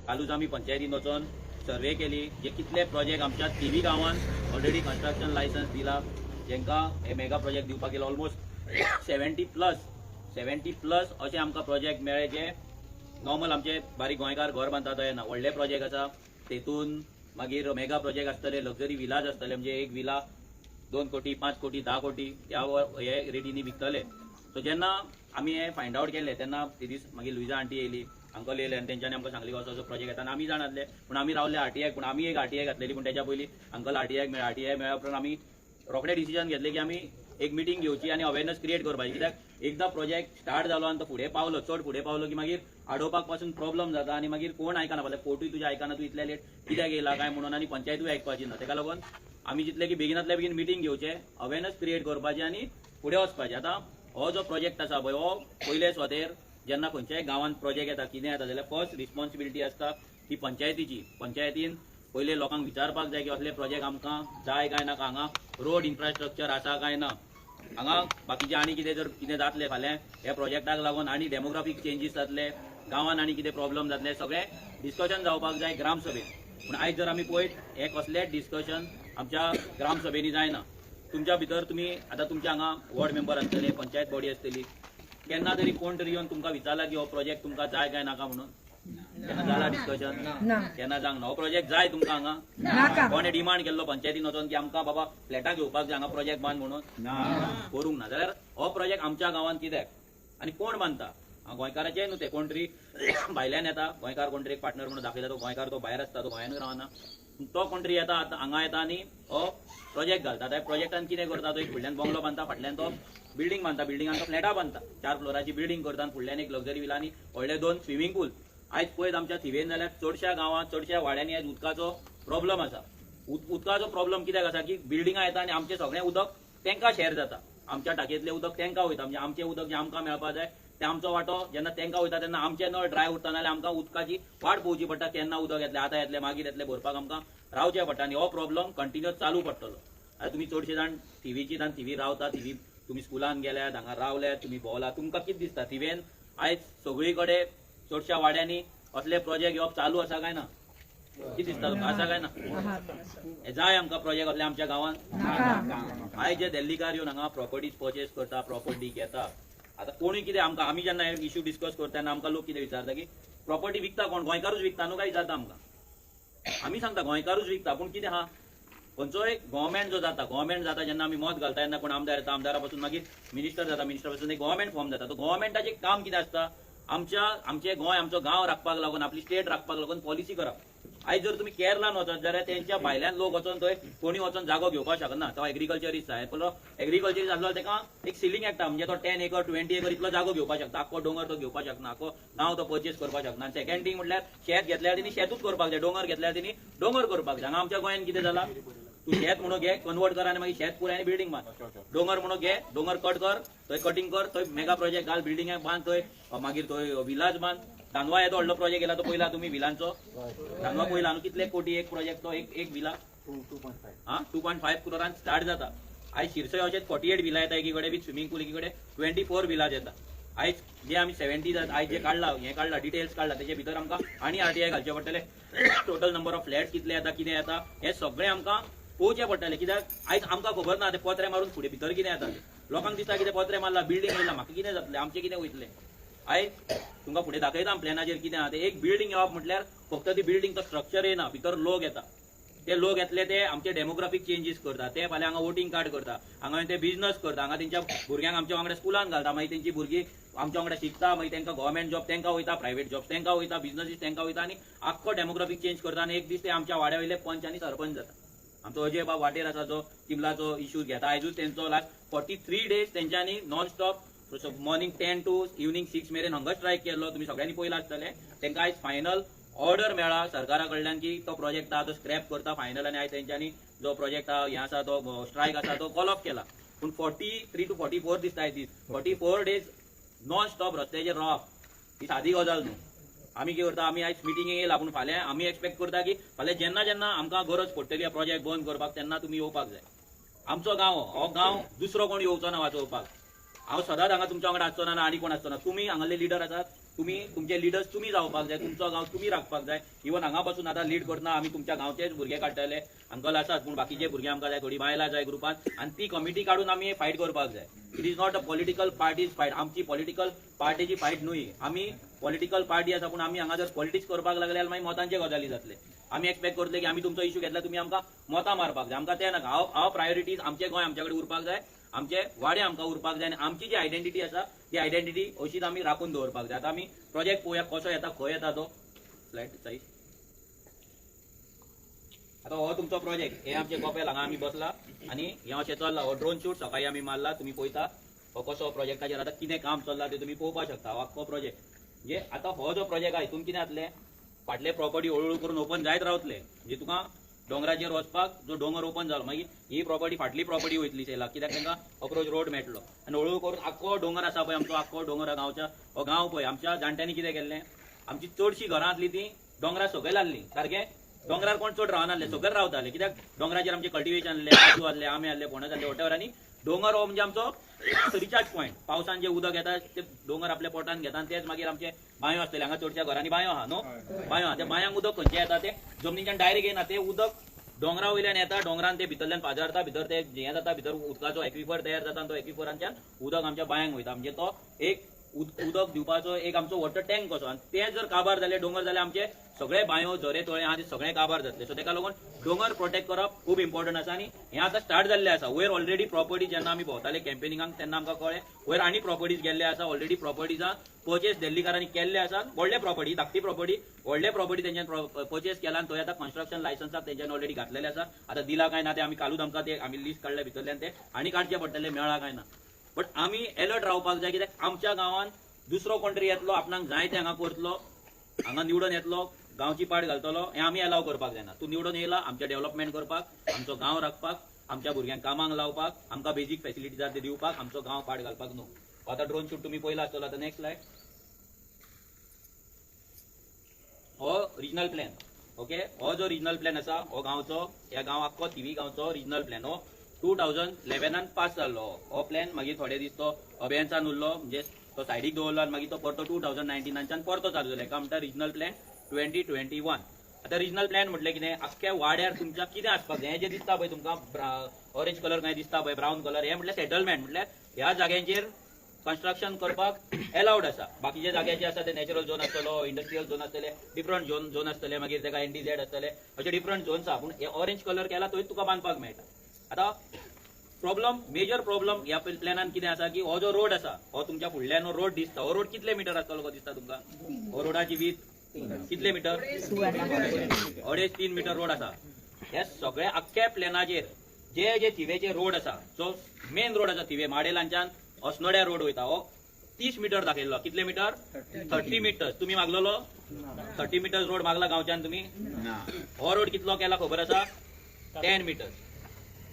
कालूच आमी पंचायतीन वचून सर्वे केली जे कितले प्रोजेक्ट आमच्या तिवी गांवांत ऑलरेडी कन्स्ट्रक्शन लायसन्स दिला, जेंकां हे मेगा प्रोजेक्ट दिवपाक गेलो ऑलमोस्ट 70 प्लस असे आमकां प्रोजेक्ट मेळ्ळे जे नॉर्मल आमचे बारीक गोंयकार घर बांदता थंय ना. व्हडले प्रोजेक्ट आसा तेतून मागीर मेगा प्रोजेक्ट आसतले, लक्झरी विलाज आसतले, म्हणजे एक विला 2 कोटी 5 कोटी 10 कोटी हे रेटीनी विकतले. सो जेन्ना आमी हे फायंड आवट केले तेन्ना ते दीस मागीर लुइजा आंटी येयली, अंकल येयले आनी तेंच्यांनी आमकां सांगली असो प्रोजेक्ट येता. आनी आमी जाणातले पूण आमी रावले आरटीआय, पूण आमी एक आरटीआय घातलेली. पूण तेच्या पयलीं अंकल आरटीआय मेळ्ळ्या उपरांत आमी रोखडे डिसिजन घेतले की आमी एक मिटींग घेवची आनी अवेरनेस क्रिएट करपाची. कित्याक एकदा प्रोजेक्ट स्टार्ट जालो आनी तो फुडें पावलो, चड फुडें पावलो की मागीर आडोवपाक पासून प्रॉब्लम जाता आनी मागीर कोण आयकना. फाल्यां कोर्टूय तुजें आयकना, तूं इतल्या लेट कित्याक येयला काय म्हणून, आनी पंचायतूय आयकपाची ना. तेका लागून आमी चितले की बेगिनांतल्या बेगीन मिटींग घेवचें, अवेरनेस क्रिएट करपाची आनी फुडें वचपाचें. आतां हो जो प्रोजेक्ट आसा पळय हो पयले स्वतेर जेन्ना खंयच्याय गांवांत प्रोजेक्ट येता, कितें येता जाल्यार फर्स्ट रिस्पॉन्सिबिलिटी आसता ती पंचायतीची. पंचायतीन पयले लोकांक विचारपाक जाय की असले प्रोजेक्ट आमकां जाय काय नाका, हांगा रोड इन्फ्रास्ट्रक्चर आसा काय ना, हांगा बाकीचे आनी कितें जर कितें जातलें फाल्यां ह्या प्रोजेक्टाक लागून आनी डेमोग्राफीक चेंजीस जातले, गांवांत आनी कितें प्रॉब्लम जातले, सगळें डिस्कशन जावपाक जाय ग्रामसभेत. पूण आयज जर आमी पळयत हे कसलेंच डिस्कशन आमच्या ग्रामसभेनी जायना. तुमच्या भितर तुमी आतां तुमच्या हांगा वॉर्ड मेंबर आसतले, पंचायत बॉडी आसतली, केन्ना तरी कोण तरी येवन तुमकां विचारला की हो प्रोजेक्ट तुमकां जाय काय नाका म्हणून? केन्ना जाला डिस्कशन? केन्ना जावंक ना. हो प्रोजेक्ट जाय तुमकां हांगा? कोणे डिमांड केल्लो पंचायतीन वचून की आमकां बाबा फ्लॅटां घेवपाक जाय हांगा प्रोजेक्ट बांद म्हणून? करूंक ना. जाल्यार हो प्रोजेक्ट आमच्या गांवांत कित्याक आनी कोण बांदता? गोंयकाराचेय न्हू ते, कोण तरी भायल्यान येता, गोंयकार कोण तरी एक पार्टनर म्हणून दाखयता, तो गोंयकार तो भायर आसता, तो गोंयानूय रावना, तो कोण तरी येता हांगा येता आनी हो प्रोजेक्ट घालता. त्या प्रोजेक्टान कितें करता, तो एक फुडल्यान बंगलो बांदता, फाटल्यान तो बिल्डींग बांदता, बिल्डिंगान तो फ्लॅटां बांदता, 4 फ्लोराची बिल्डींग करता आनी फुडल्यान एक लक्झरी विला आनी व्हडले 2 स्विमींग पूल. आयज पळयत आमच्या थिवेन जाल्यार चडशा गांवांत चडशा वाड्यांनी आयज उदकाचो प्रॉब्लम आसा. उदकाचो प्रॉब्लम कित्याक आसा की बिल्डिंगां येता आनी आमचें सगळें उदक तेंकां शेअर जाता, आमच्या टाकयेंतलें उदक तेंकां वयता, म्हणजे आमचें उदक जें आमकां मेळपा जाय ते आमचो वांटो जेन्ना तेंकां वयता तेन्ना आमचे नळ ड्राय उरता, नाल्यार आमकां उदकाची वाट पळोवची पडटा, केन्ना उदक येतलें, आतां येतलें मागीर येतलें, भरपाक आमकां रावचें पडटा आनी हो प्रॉब्लम कंटिन्युअस चालू पडटलो. आतां तुमी चडशे जाण थिवीची थिवी रावता, थिवी तुमी स्कुलान गेल्यात, हांगा रावल्यात, तुमी भोंवला, तुमकां कितें दिसता थिवेन आयज सगळी कडेन चडशा वाड्यांनी असले प्रोजेक्ट येवप चालू आसा काय ना? कितें दिसता तुमकां, आसा काय ना? हे जाय आमकां प्रोजेक्ट असले आमच्या गांवांत? आयज जे दिल्लीकार येवन हांगा प्रॉपर्टीज परचेस करता, प्रॉपर्टी घेता, आतां कोणूय कितें आमकां, आमी जेन्ना हे इश्यू डिस्कस करता तेन्ना आमकां लोक कितें विचारता की प्रॉपर्टी विकता कोण? गोंयकारूच विकता न्हू काय जाता आमकां? आमी सांगता गोंयकारूच विकता, पूण कितें आहा, खंयचोय गव्हर्मेंट जो जाता, गव्हर्मेंट जाता जेन्ना आमी मत घालता तेन्ना कोण आमदार येता, आमदारा पासून मागीर मिनिस्टर जाता, मिनिस्टर पासून एक गव्हर्मेंट फॉर्म जाता. तो गव्हर्मेंटाचें काम कितें आसता, आमचें गोंय, आमचो गांव राखपाक लागून, आपली स्टेट राखपाक लागून पॉलिसी करप. आयज जर तुमी केरळान वचत जाल्यार तेंच्या भायल्यान लोक वचून थंय कोणी वचून जागो घेवपाक शकना. तो एग्रीकल्चरिस्ट आसा, पूण एग्रीकल्चरिस्ट आसलो तेका एक सिलींग येता, म्हणजे तो 10 एकर 20 एकर इतलो जागो घेवपाक शकता, आख्खो डोंगर तो घेवपाक शकना, आख्खो गांव तो परचेस करपाक शकना. सेकंड थिंग म्हटल्यार शेत घेतल्यार तेणी शेतूच करपाक जाय, डोंगर घेतल्यार तेणी डोंगर करपाक जाय. हांगा आमच्या गोंयान कितें जाला, तू शेत म्हणून घे, कन्वर्ट कर आनी मागीर शेत पुराय बिल्डींग बांद. डोंगर म्हणून घे, डोंगर कट कर, थंय कटिंग कर, थंय मेगा प्रोजेक्ट घाल, बिल्डिंग बांद, थंय मागीर थंय विलाज बांद. धानवा येतो व्हडलो प्रोजेक्ट येला तो पयला तुमी विलांचो, धानवा पयला न्हू, कितले कोटी एक प्रोजेक्ट, तो एक विला 2.5 करोडान स्टार्ट जाता. आयज शिरसय अशेंच 48 विला येता एकीकडे विथ स्विमींग पूल, एकीकडे 24 विलाज येता. आयज जे आमी 70 आयज जे काढला, हे काढला, डिटेल्स काढला, तेजे भितर आमकां आनी आरटीआय घालचे पडटले. टोटल नंबर ऑफ फ्लॅट्स कितले येता, कितें येता, हे सगळें आमकां पळोवचें पडटलें. कित्याक आयज आमकां खबर ना ते पत्रे मारून फुडें भितर कितें येता. लोकांक दिसता कितें पत्रे मारला, बिल्डींग येयला, म्हाका कितें जातलें, आमचें कितें वयतलें. आयज तुमकां फुडें दाखयता प्लॅनाचेर कितें आहा तें. एक बिल्डींग येवप म्हटल्यार फक्त ती बिल्डींग तो स्ट्रक्चर येना, भितर लोक येता, ते लोक येतले ते आमचे डेमोग्राफीक चेंजीस करता, ते फाल्यां हांगा वोटिंग कार्ड करता, हांगा ते बिझनस करता, हांगा तेंच्या भुरग्यांक आमच्या वांगडा स्कुलान घालता, मागीर तेंची भुरगीं आमच्या वांगडा शिकता, मागीर तांकां गव्हर्मेंट जॉब तेंकां वयता, प्रायव्हेट जॉब तेंकां वयता, बिझनसीस तेंकां वयता, आनी आख्खो डेमोग्राफीक चेंज करता. आनी एक दीस ते आमच्या वाड्या वयले पंच आनी सरपंच जाता. आमचो अजय बाब वाटेर आसा जो चिमलाचो इश्यू घेता, आयजूच तेंचो लास्ट 43 डेज तेंच्यांनी non stop morning 10 to evening 6 मेरेन हंगर स्ट्रायक केल्लो. तुमी सगळ्यांनी पळयला आसतलें. तेंकां आयज फायनल ऑर्डर मेळ्ळा सरकारा कडल्यान की तो प्रोजेक्ट आहा तो स्क्रॅप करता फायनल, आनी आयज तेंच्यांनी जो प्रोजेक्ट हे आसा तो स्ट्रायक आसा तो कॉल ऑफ केला. पूण 43 to 44 दीस आयज दीस 44 डेज नॉन स्टॉप रस्त्याचेर रावप ही सादी गजाल न्हू. आमी कितें करता, आमी आयज मिटिंगेक येयला, पूण फाल्यां आमी एक्सपेक्ट करता की फाल्यां जेन्ना जेन्ना आमकां गरज पडटली प्रोजेक्ट बंद करपाक तेन्ना तुमी येवपाक जाय. आमचो गांव हो गांव दुसरो कोण येवचो ना वाचोवपाक. हांव सदांच हांगा तुमच्या वांगडा आसचो ना, आनी कोण आसचो ना. तुमी हांगाले लिडर आसात, तुम्ही तुमचे लिडर्स तुम्ही जावपाक जाय, तुमचो गांव तुम्ही राखपाक जाय. इवन हांगा पासून आतां लीड करतना आमी तुमच्या गांवचेच भुरगे काडटले, अंकल आसात, पूण बाकीचे भुरगे आमकां जाय, थोडी बायलां जाय ग्रुपान, आनी ती कमिटी काडून आमी फायट करपाक जाय. It is not a political parties fight. आमची पॉलिटिकल पार्टीची फायट न्हय. आमी पॉलिटिकल पार्टी आसा, पूण आमी हांगा जर पॉलिटिक्स करपाक लागले जाल्यार मागीर मोतांचे गजाली जातले. आमी एक्सपेक्ट करतले की आमी तुमचो इश्यू घेतला, तुमी आमकां मोतां मारपाक जाय. आमकां तें नाका. हांव प्रायोरिटीज आमचें गोंय आमचे कडेन उरपाक जाय, आमचे वाडे आमकां उरपाक जाय, आनी आमची जी आयडेंटिटी आसा ती आयडेंटिटी अशीच आमी राखून दवरपाक जाय. आतां आमी प्रोजेक्ट पळोवया कसो येता, खंय येता तो. Slide size. आता हो तुमचो प्रोजेक्ट, हे आमचे कॉपेल हांगा आमी बसला आनी हे अशें चल्ला. हो ड्रोन शूट सकाळी आमी मारला, तुमी पळयता हो कसो प्रोजेक्टाचेर आतां कितें काम चल्ला ते तुमी पळोवपाक शकता. हो आख्खो प्रोजेक्ट म्हणजे आतां हो जो प्रोजेक्ट आहे, हितून कितें जातलें, फाटले प्रॉपर्टी हळूहळू करून ओपन जायत रावतले. म्हणजे तुका डोंगराचेर वचपाक जो डोंगर ओपन जालो, मागीर ही प्रॉपर्टी फाटली प्रॉपर्टी वयतली सेलाक, कित्याक तांकां अप्रोच रोड मेळटलो. आनी हळूहळू करून आख्खो डोंगर आसा पळय आमचो, आख्खो डोंगर गांवच्या हो गांव पळय, आमच्या जाणट्यांनी कितें केल्लें, आमची चडशी घरां आसली ती डोंगरा सकयल आसली. सारकें डोंगरार कोण चड रावनासले, सकयल रावताले. कित्याक डोंगराचेर आमचे कल्टिवेशन आसले, काजू आसले, आंबे आसले, पणस आसले, वॉटेवरांनी डोंगर हो म्हणजे आमचो रिचार्ज पॉयंट. पावसान जे उदक येता ते डोंगर आपल्या पोटान घेता, आनी तेच मागीर आमचे बांयो आसतले. हांगा चडशा घरांनी बांयो आहा न्हू, बांयो आहा. त्या बांयांक उदक खंयचे येता, ते जमनीच्यान डायरेक्ट येना, ते उदक डोंगरा वयल्यान येता, डोंगरान ते भितरल्यान पाजारता, भितर ते हें जाता, भितर उदकाचो एक्विफर तयार जाता, आनी तो एक्विफरांच्यान उदक आमच्या बांयांक वयता. म्हणजे तो एक उदक दिवपाचो एक आमचो वॉटर टँक कसो. आनी ते जर काबार जाले, डोंगर जाल्यार आमचे सगळे बांयो झरे तळे आहा ते सगळे काबार जातले. सो तेका लागून डोंगर प्रोटेक्ट करप खूब इम्पॉर्टंट आसा. आनी हें आतां स्टार्ट जाल्लें आसा. वयर ऑलरेडी प्रॉपर्टी जेन्ना आमी भोंवताले कॅम्पेनिंगाक तेन्ना आमकां कळ्ळें वयर आनी प्रॉपर्टीज गेल्ले आसा. ऑलरेडी प्रॉपर्टीजां पर्चेस दिल्लीकारांनी केल्ले आसा. व्हडले प्रॉपर्टी, धाकटी प्रॉपर्टी, व्हडले प्रॉपर्टी तेंच्यान पर्चेस केला, आनी थंय आतां कन्स्ट्रक्शन लायसन्साक तेंच्यान ऑलरेडी घातलेले आसा. आतां दिला काय ना ते आमी कालूच आमकां ते आमी लिस्ट काडल्या भितरल्यान ते आनी काडचे पडटले, मेळ्ळा काय ना. बट आमी अलर्ट रावपाक जाय, कित्याक आमच्या गांवांत दुसरो कोण येतलो, आपणाक जाय ते हांगा करतलो, हांगा निवडून येतलो, गांवची पाड घालतलो, हें आमी अलाव करपाक जायना. तूं निवडून येयला आमचें डेव्हलपमेंट करपाक, आमचो गांव राखपाक, आमच्या भुरग्यांक कामाक लावपाक, आमकां बेजीक फॅसिलिटीज आसा ते दिवपाक, आमचो गांव पाड घालपाक न्हू. आतां ड्रोन शूट तुमी पयला आसतलो. आतां नेक्स्ट स्लायड. हो रिजनल प्लॅन. ओके, हो जो रिजनल प्लॅन आसा हो गांवचो, ह्या गांव आख्खो थिवी गांवचो रिजनल प्लॅन हो 2011 पास जाल्लो. हो प्लॅन मागीर थोडे दीस तो अभ्यासान उरलो, म्हणजे तो सायडीक दवरलो, आनी मागीर तो परतो 2019च्यान परतो चालू जालो. हेका म्हणटा रिजनल प्लॅन 2021. आता रिजनल प्लॅन म्हटलें कितें, आख्ख्या वाड्यार तुमच्या कितें आसपाक जाय. हें जे दिसता पळय तुमकां ऑरेंज कलर काय दिसता पळय, ब्रावन कलर, हें म्हटल्यार सेटलमेंट. म्हटल्यार ह्या जाग्यांचेर कन्स्ट्रक्शन करपाक अलाउड आसा. बाकीचे जागे जे आसा ते नॅचरल झोन आसतलो, इंडस्ट्रियल झोन आसतले, डिफरंट झोन आसतले, मागीर तेका NDZ आसतले, अशे डिफरंट झोन्स आहा. पूण हे ऑरेंज कलर केला थंय तुका बांदपाक मेळटा. आतां प्रॉब्लम, मेजर प्रॉब्लम ह्या प्लॅनान कितें आसा की हो जो रोड आसा, हो तुमच्या फुडल्यान रोड दिसता, हो रोड कितले मिटर आसतलो को दिसता तुमकां? हो रोडाची वीथ कितले मिटर? 2.5-3 मीटर रोड आसा. हे सगळे आख्ख्या प्लॅनाचेर जे जे थिवेचे रोड आसा, जो मेन रोड आसा थिवे माडेलांच्यान अस्नोड्या रोड वयता, हो 30 मीटर दाखयल्लो. कितले मीटर? 30 मिटर्स. तुम्ही मागलेलो 30 मिटर्स रोड मागला गांवच्यान तुम्ही? हो रोड कितलो केला खबर आसा? 10 मिटर्स.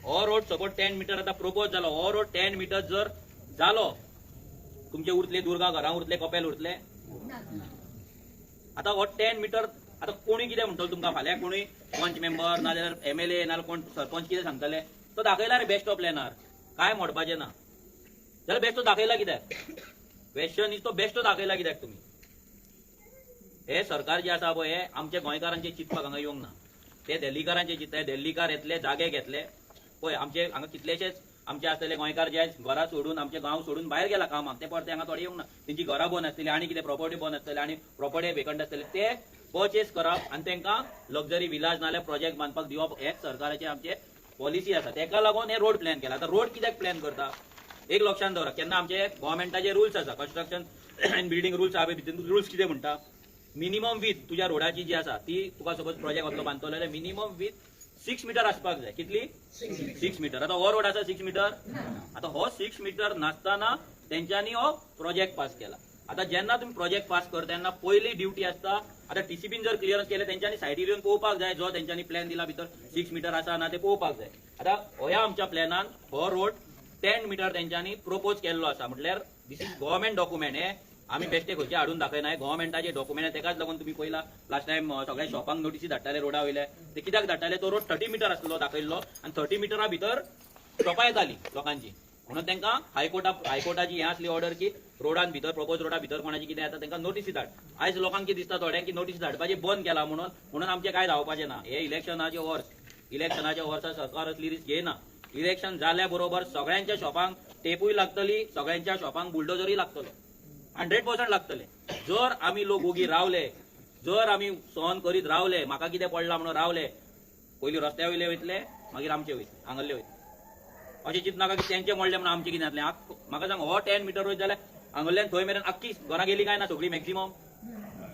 हो रोड सपोज 10 मीटर आता प्रपोज जालो. हो रोड 10 मिटर्स जर जालो, तुमचे उरतले दुर्गा घरां उरतले, कपेल उरतले? आता हो 10 मीटर, आता कोणी कितें म्हणटलो तुमकां फाल्यां, कोणी पंच मेंबर नाजाल्यार MLA नाल्यार कोण सरपंच कितें सांगतले, तो दाखयला रे बेस्ट ऑफ प्लॅनार, काय मोडपाचें ना. जाल्यार बेस्टो दाखयला कित्याक? क्वेश्चन इज तो बेस्टो दाखयला कित्याक तुमी? हे सरकार जे आसा पळय, हे आमच्या गोंयकारांचे चिंतपाक हांगा येवंक ना. ते दिल्लीकारांचे चिंतताय. दिल्लीकार येतले, जागे घेतले. पळय आमचे हांगा कितलेशेच आमचे आसतले गोंयकार जे घरां सोडून, आमचे गांव सोडून भायर गेला कामाक, ते परते हांगा थोडे येवंक ना. तेंची घरां बंद आसतली, आनी कितें प्रॉपर्टी बंद आसतले, आनी प्रॉपर्टी वेकंट आसतले, ते परचेस करप आनी तांकां लक्झरी विलाज नाल्यार प्रोजेक्ट बांदपाक दिवप, हे सरकाराचे आमचे पॉलिसी आसा. तेका लागून हे रोड प्लॅन केला. आतां रोड कित्याक प्लॅन करता? एक लक्षात दवरा, केन्ना आमचे गव्हर्मेंटाचे रुल्स आसा, कन्स्ट्रक्शन अँड बिल्डिंग रुल्स आहा, भितर रुल्स कितें म्हणटा, मिनिमम वीथ तुज्या रोडाची जी आसा ती, तुका सपोज प्रोजेक्ट असलो बांदतलो जाल्यार मिनिमम वीथ 6 मीटर आसपाक जाय. कितली? 6 मीटर. आता हो रोड आसा 6 मीटर. आता हो 6 मीटर नासतना तेंच्यांनी हो प्रोजेक्ट पास केला. आता जेन्ना तुम्ही प्रोजेक्ट पास करता तेन्ना पयली ड्युटी आसता, आता TCBन जर क्लियरन्स केले तेंच्यांनी सायडीर येवन पळोवपाक जाय, जो तेंच्यांनी प्लॅन दिला भितर 6 मीटर आसा ना ते पळोवपाक जाय. आता ह्या आमच्या प्लॅनान हो रोड 10 मीटर तेंच्यांनी प्रोपोज केल्लो आसा. म्हटल्यार दिस इज गव्हर्मेंट डॉक्युमेंट. हे आमी बेश्टे खंयचे हाडून दाखयनाय, गव्हर्मेंटाचे डॉक्युमेंट. तेकाच लागून तुम्ही पयला लास्ट टायम सगळ्या शॉपांक नोटीसी धाडटाले रोडा वयले. ते कित्याक धाडटाले? तो रोड 30 मीटर आसलो दाखयल्लो, आनी 30 मिटरा भितर शॉपां येताली लोकांची. म्हणून तांकां हायकोर्टाची हें आसली ऑर्डर की रोडान भितर प्रोपोज रोडा भितर कोणाची कितें येता तांकां नोटीसी धाड. आयज लोकांक कितें दिसता थोड्यांक की नोटीस धाडपाची बंद केला म्हणून आमचें काय जावपाचें ना. हे इलेक्शनाचे वर्सा सरकार असली रिस्क घेयना. इलेक्शन जाल्या बरोबर सगळ्यांच्या शॉपांक टेपूय लागतली, सगळ्यांच्या शॉपांक बुलडोजरूय लागतलो, 100% लागतले. जर आमी लोक ओगी रावले, जर आमी सहन करीत रावले, म्हाका कितें पडला म्हणून रावले, पयलीं रस्त्या वयले वयतले, मागीर आमचे वयतले, हांगल्ले वयतले. अशें चिंतनाका की तेंचे मोडले म्हणून आमचें कितें जातलें. म्हाका सांग, हो 10 मीटर वयत जाल्यार हांगल्यान थंय मेरेन आख्खी घरां गेली काय ना सगळी मॅक्झिमम.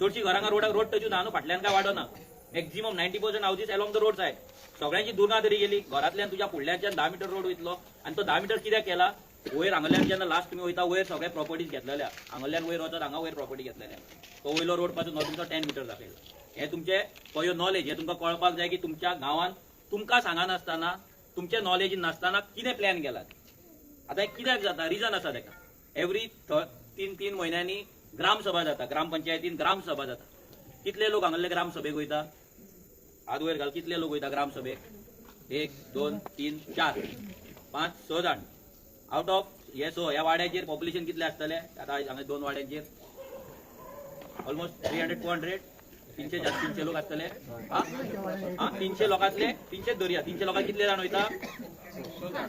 चडशीं घरांक रोड टचूच ना न्हू, फाटल्यान काय वाडना. Maximum 90% houses along the road side. सगळ्यांची दुर्ना तरी गेली. घरांतल्यान तुज्या फुडल्याच्यान 10 मीटर रोड वयतलो आनी तो 10 मीटर कित्याक केला. वयर हांगल्यान जेन्ना लास्ट तुमी वयता वयर सगळे प्रॉपर्टीज घेतलेल्या, हांगल्यान वयर वचत हांगा वयर प्रॉपर्टी घेतलेल्या. तो वयलो रोड पासून हो तुमचो 10 मीटर दाखयला. हे तुमचे फॉर युअर नॉलेज, हे तुमकां कळपाक जाय की तुमच्या गांवांत तुमकां सांगनासतना, तुमच्या नॉलेजीन नासतना कितें प्लॅन केलात. आतां हें कित्याक जाता, रिजन आसा ताका. एवरी 3 म्हयन्यांनी ग्रामसभा जाता, ग्रामपंचायतीन ग्रामसभा जाता. कितले लोक हांगले ग्रामसभेक वयता, हात वयर घाल, कितले लोक वयता ग्रामसभेक. 1 2 3 4 5 6 जाण. आउट ऑफ हे ह्या वाड्याचेर पॉप्युलेशन कितले आसतले. आतां हांगा 2 वाड्यांचेर ऑलमोस्ट 300-400 300 लोक आसतले. 300 लोकांतले 300 धरया, 300 लोकांक कितले जाण वयता,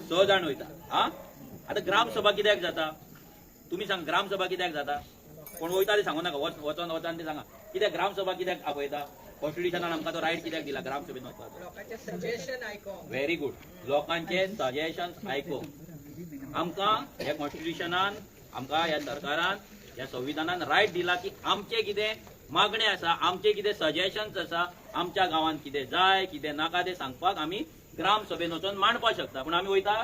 6 जाण वयता. आतां ग्रामसभा कित्याक जाता, तुमी सांग, ग्रामसभा कित्याक जाता. कोण वयता ते सांगू नाका, वचन ते सांगा कित्याक ग्रामसभा कित्याक आपयता. कॉन्स्टिट्युशनान आमकां तो रायट कित्याक दिला ग्रामसभेन वचपाचो. Very good. लोकांचे सजेशन्स आयकोवंक आमकां ह्या कॉन्स्टिट्युशनान, आमकां ह्या सरकारान, ह्या संविधानान रायट दिला की आमचे कितें मागणे आसा, आमचे कितें सजेशन्स आसा, आमच्या गांवांत कितें जाय कितें नाका ते सांगपाक आमी ग्रामसभेन वचून मांडपाक शकता. पूण आमी वयता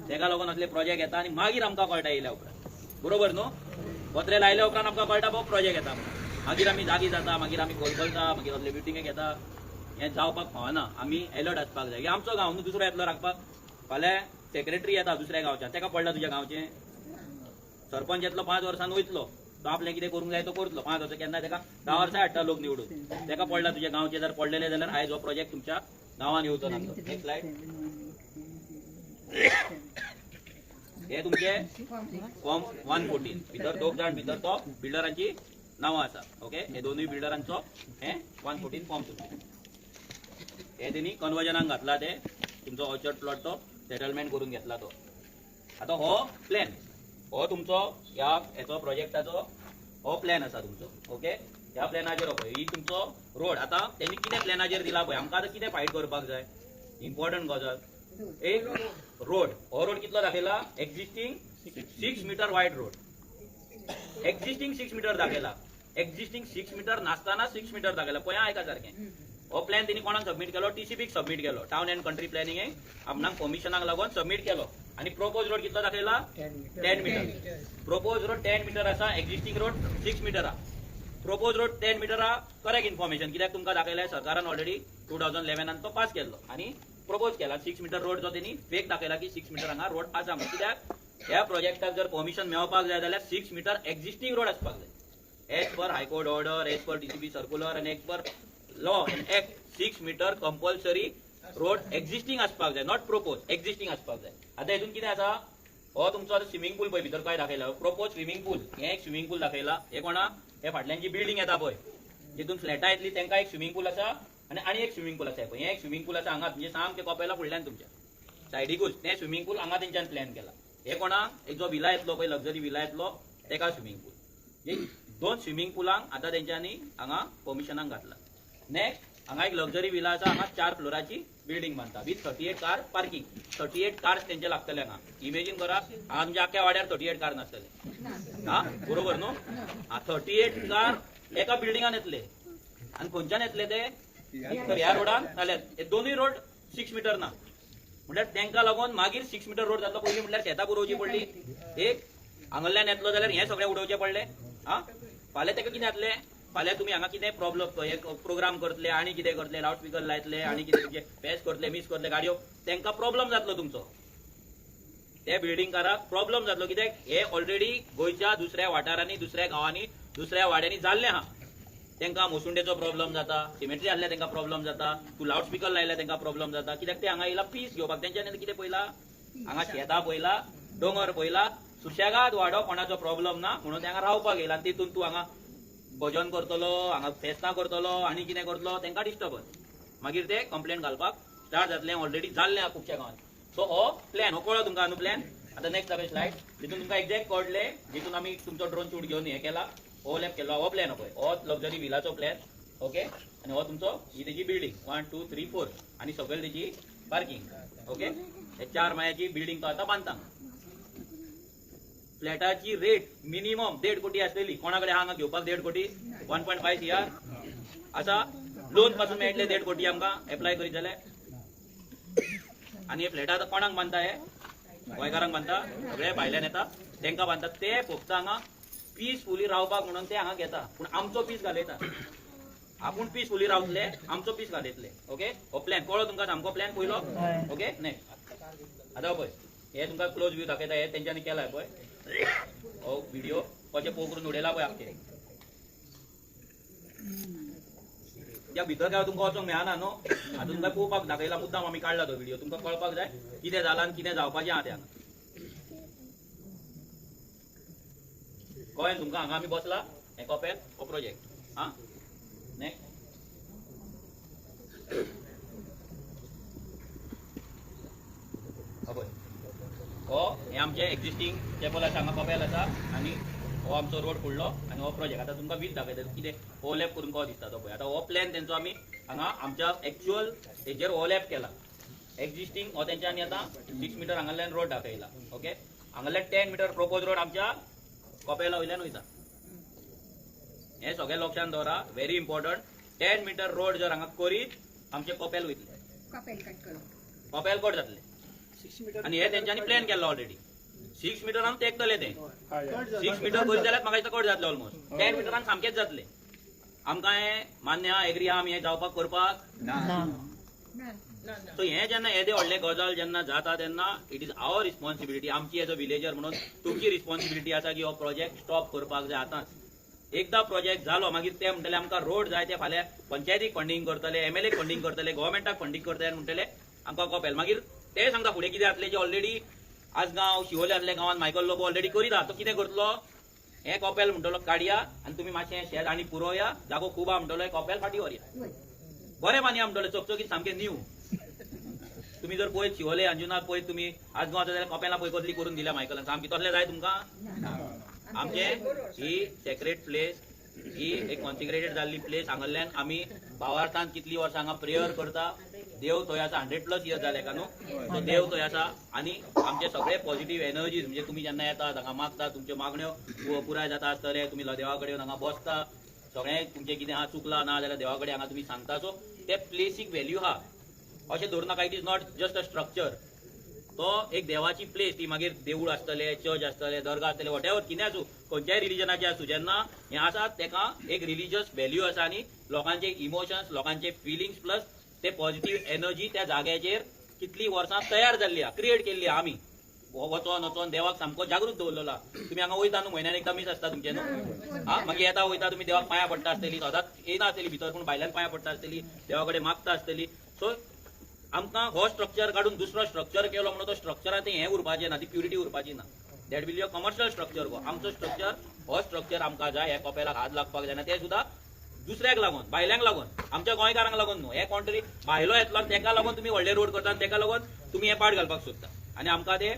तेका लागून असले प्रोजेक्ट येता आनी मागीर आमकां कळटा येयल्या उपरांत. बरोबर न्हू. पत्रे लायल्या उपरांत आमकां कळटा बाबा प्रोजेक्ट येता म्हणून. मागीर आमी जागी जाता, मागीर आमी कोलकोलता, मागीर असले मिटिंगेक येता. हें जावपाक फावना. आमी अलर्ट आसपाक जाय की आमचो गांव न्हू दुसरो येतलो राखपाक. फाल्यां सेक्रेटरी येता दुसऱ्या गांवच्यान, तेका पडला तुज्या गांवचें. सरपंच येतलो 5 वर्सान वयतलो, तो आपलें कितें करूंक जाय तो करतलो. 5 वर्सां केन्ना तेका 10 वर्सां हाडटा लोक निवडून. तेका पडला तुज्या गांवचे जर पडलेले जाल्यार आयज हो प्रोजेक्ट तुमच्या गांवांत येवचो ना. Next slide. हे तुमचे फॉर्म 114 भितर 2 जाण भितर तो बिल्डरांची नांवां आसा. ओके, हे दोनूय बिल्डरांचो हे 114 फॉर्म तुमचे. हे तेणी कन्वर्जनाक घातला, ते तुमचो ऑर्चर्ड प्लॉट तो सेटलमेंट करून घेतला तो. आता हो प्लॅन, हो तुमचो हेचो प्रोजेक्टाचो हो प्लॅन आसा तुमचो. ओके, ह्या प्लॅनाचेर हो पळय, ही तुमचो रोड. आता तेणी कितें प्लॅनाचेर दिला पळय, आमकां आतां कितें फायट करपाक जाय. इम्पॉर्टंट गजाल, एक रोड. हो रोड कितलो दाखयला, existing 6 metre wide road. Existing 6 metre दाखयला. एक्झिस्टिंग 6 मीटर नासतना 6 मीटर दाखयला. पळय आयका सारकें. हो प्लॅन तेणी कोणाक सबमीट केलो, TCPक सबमीट केलो, टावन अँड कंट्री प्लॅनिंगेक आपणाक परमिशनाक लागून सबमीट केलो. आणि प्रोपोज रोड कितलो दाखयला, 10 मीटर. प्रोपोज रोड 10 मीटर आसा, एक्झिस्टिंग रोड 6 मीटर आहा. प्रोपोज रोड 10 मीटर आहा. करेक्ट इन्फॉर्मेशन, कित्याक तुमकां दाखयलाय सरकारान ऑलरेडी 2011 तो पास केल्लो आणि प्रपोज केला. 6 मीटर रोड जो तेणी फेक दाखयला की 6 मीटर हांगा रोड आसा म्हणून. कित्याक ह्या प्रोजेक्टाक जर परमिशन मेळपाक जाय जाल्यार 6 मीटर एक्झिस्टिंग रोड आसपाक जाय. As per high court order, as per TCP circular आनी as per law and act 6 metre compulsory road existing आसपाक जाय, नॉट प्रोपोज, एक्झिस्टिंग आसपाक जाय. आतां हेतून कितें आसा, हो तुमचो स्विमींग पूल पळय भितर काय दाखयला, प्रोपोज स्विमींग पूल. हे एक स्विमींग पूल दाखयला. हे कोणा, हे फाटल्यान जी बिल्डिंग येता पळय, जितून फ्लॅटां येतली तांकां एक स्विमींग पूल आसा आणि एक स्विमींग पूल आसा. पळय, हे एक स्विमींग पूल आसा हांगा, म्हणजे सामकें कपेला फुडल्यान तुमच्या सायडीकूच तें स्विमींग पूल हांगा तेंच्यान प्लॅन केला. हे कोणा, एक जो विला येतलो पळय, लक्झरी विला येतलो, तेका स्विमींग पूल. हे 2 स्विमींग पुलांक आतां तेंच्यांनी हांगा परमिशनाक घातला. नेक्स्ट हांगा एक लक्झरी विला आसा, हांगा 4 फ्लोराची बिल्डिंग बांदता विथ 38 कार पार्किंग. 38 कार्स तेंचे लागतले हांगा. इमेजीन करा, हांगा तुमच्या आख्या वाड्यार 38 कार नासतले. हा बरोबर न्हू. 38 कार एका बिल्डिंगान येतले. आनी खंयच्यान येतले ते, तर ह्या रोडान नाल्यार हे दोनूय रोड 6 मीटर ना म्हटल्यार तांकां लागून मागीर 6 मीटर रोड जातलो. पयलीं म्हटल्यार शेतां पुरोवची पडली. एक हांगल्यान येतलो जाल्यार हे सगळे उडोवचे पडले. हा फाल्यां ताका कितें जातलें, फाल्यां तुमी हांगा कितें प्रॉब्लम एक प्रोग्राम करतले आनी कितें करतले, लावड स्पीकर लायतले आनी कितें तुमचे पेस करतले, मिस करतले गाडयो, तांकां प्रॉब्लम जातलो तुमचो. त्या बिल्डिंगकाराक प्रॉब्लम जातलो. कित्याक हे ऑलरेडी गोंयच्या दुसऱ्या वाठारांनी, दुसऱ्या गांवांनी, दुसऱ्या वाड्यांनी जाल्ले आहा. तांकां मोसुंडेचो प्रॉब्लम जाता, सिमेट्री जाल्ले तांकां प्रॉब्लम जाता, तूं लावड स्पीकर लायल्या तांकां प्रॉब्लम जाता. कित्याक ते हांगा येयला पीस घेवपाक. तेंच्यांनी कितें पयला, हांगा शेतां पयला, दोंगर पयला, सुशेगाद वाडो कोणाचो प्रॉब्लेम ना म्हणून तांकां रावपाक येयला आनी तितून तूं हांगा भजन करतलो हांगा फेस्तां करतलो आनी कितें करतलो तांकां डिस्टर्बन्स मागीर ते कंप्लेंट घालपाक स्टार्ट जातलें ऑलरेडी जाल्लें आहा खुबशा गांवांत सो हो प्लॅन हो कळ्ळो तुमकां न्हू प्लॅन आतां नेक्स्ट जाता स्लायड तितून तुमकां एक्झॅक्ट कळटले जितून आमी तुमचो ड्रोन शूट घेवन हे केला ओवरलॅप केलो हो प्लॅन हो पळय हो लक्झरी विलाचो प्लॅन ओके आनी हो तुमचो ही तेजी बिल्डींग 1 2 3 4 आनी सकयल तेजी पार्किंग ओके हे 4 माळ्याची बिल्डींग तो आतां बांदता फ्लॅटाची रेट मिनिमम 1.5 कोटी आसलेली कोणाकडे हांगा घेवपाक 1.5 कोटी 1.5 CR आसा लोन पासून मेळटले 1.5 कोटी आमकां एप्लाय करीत जाल्यार आनी हे फ्लॅट आतां कोणाक बांदता हे गोंयकारांक बांदता सगळे भायल्यान येता तांकां बांदता ते फक्त हांगा पीसफुली रावपाक म्हणून ते हांगा घेता पूण आमचो पीस घालयता आपूण पीसफुली रावतले आमचो पीस घालयतले ओके हो प्लॅन कळ्ळो तुमकां सामको प्लॅन पयलो ओके नेक्स्ट आतां पळय हे तुमकां क्लोज व्यू दाखयता हे तेंच्यांनी केलाय पळय हो व्हिडिओ कशें पो करून उडयला पळय आमचे त्या भितर काय तुमकां वचोंक मेळना न्हू आतां तुमकां पळोवपाक दाखयला मुद्दाम आमी काडला तो व्हिडिओ तुमकां कळपाक जाय कितें जालां आनी कितें जावपाचें आहा तें हांगा कळ्ळें तुमकां हांगा आमी बसला हे कॉपेल हो प्रोजेक्ट आं नेक्स्ट पळय हो हे आमचे एक्झिस्टींग चॅपल आसा हांगा कपेल आसा आनी हो आमचो रोड फुडलो आनी हो प्रोजेक्ट आतां तुमकां वीज दाखयता कितें ओवरलॅप करून कहो दिसता तो पळय आतां हो प्लॅन तेंचो आमी हांगा आमच्या एक्चुअल हेजेर ओवरलॅप केला एक्झिस्टींग हो तेंच्यांनी आतां 6 मीटर हांगाल्यान रोड दाखयला ओके हांगाल्यान 10 मीटर प्रोपोज रोड आमच्या कपेला वयल्यान वयता हे सगळें लक्षांत दवरा व्हेरी इम्पॉर्टंट 10 मीटर रोड जर हांगा करीत आमचे कपेल वयतले कपेल कट जातले आनी हे तेंच्यांनी प्लॅन केल्लो ऑलरेडी 6 मिटरान तेकतले ते 6 मीटर करीत जाल्यार म्हाका दिसता कट जातले ऑलमोस्ट 10 मिटरान सामकेच जातले आमकां हे मान्य आहा एग्री आहा आमी हे जावपाक करपाक सो हे जेन्ना येदे व्हडले गजाल जेन्ना जाता तेन्ना इट इज आवर रिस्पॉन्सिबिलिटी आमची एज अ विलेजर म्हणून तुमची रिस्पॉन्सिबिलिटी आसा की हो प्रोजेक्ट स्टॉप करपाक जाय आतांच एकदा प्रोजेक्ट जालो मागीर ते म्हणटले आमकां रोड जाय ते फाल्यां पंचायतीक फंडींग करतले MLA फंडींग करतले गव्हर्मेंटाक फंडींग करतले म्हणटले आमकां कपेल मागीर ते सांगता फुडें कितें जातलें जे ऑलरेडी आजगांव शिवोले आसले गांवांत मायकल लोबो ऑलरेडी करीत आहा तो कितें करतलो हे कपेल म्हणटलो काडया आनी तुमी मातशें शेत आनी पुरोवया जागो खूब आहा म्हणटलो कपेल फाटी व्हरया बरें मानया म्हणटले चकचकीत सामकें न्यू तुम्ही जर पळयत शिवोले अंजुनाक पळयत तुमी आजगांव जाल्यार कपेलां पळय कसली करून दिल्या मायकलान सामकी तसलें जाय तुमकां आमचे ही सेक्रेट प्लेस ही एक कॉन्सिक्रेटेड जाल्ली प्लेस हांगाल्यान आमी भावार्थान कितली वर्सां हांगा प्रेयर करता देव थंय आसा 100+ इयर्स जाले का न्हू तो देव थंय आसा आनी आमचे सगळे पॉझिटिव्ह एनर्जीज म्हणजे तुमी जेन्ना येतात हांगा मागता तुमच्यो मागण्यो पुराय जाता आसतले तुमी देवा कडेन हांगा बसता सगळें तुमचें कितें आहा चुकलां ना जाल्यार देवा कडेन हांगा तुमी सांगता सो ते प्लेसीक व्हॅल्यू आहा अशें धरून नाका it is not just a structure तो एक देवाची प्लेस ती मागीर देवूळ आसतले चर्च आसतले दर्गा आसतले वॉटेवर कितें आसूं खंयच्याय रिलीजनाचे आसूं जेन्ना हें आसा तेका एक रिलीजियस व्हॅल्यू आसा आनी लोकांचे इमोशन्स लोकांचे फिलिंग्स प्लस ते पॉझिटिव्ह एनर्जी त्या जाग्याचेर कितली वर्सां तयार जाल्ली आहा क्रिएट केल्ली आहा आमी वचोन वचोन देवाक सामको जागृत दवरलेलो तुमी हांगा वयता न्हू म्हयन्यान एकदा मीस आसता तुमचे न्हू हा मागीर येता वयता तुमी देवाक पांयां पडटा आसतली सदांच येना आसतली भितर पूण भायल्यान पांयां पडटा आसतली देवा कडेन मागता आसतली सो आमकां हो स्ट्रक्चर काडून दुसरो स्ट्रक्चर केलो म्हणून तो स्ट्रक्चरांत हें उरपाचें ना ती प्युरिटी उरपाची ना that will be a commercial structure गो आमचो स्ट्रक्चर हो स्ट्रक्चर आमकां जाय ह्या कपेलाक हात लागपाक जायना ते सुद्दां दुसऱ्याक लागून भायल्यांक लागून आमच्या गोंयकारांक लागून न्हू हे कोण भायलो येतलो तेका लागून तुमी व्हडले रोड करता तेका लागून तुमी हे पाड घालपाक सोदता आनी आमकां ते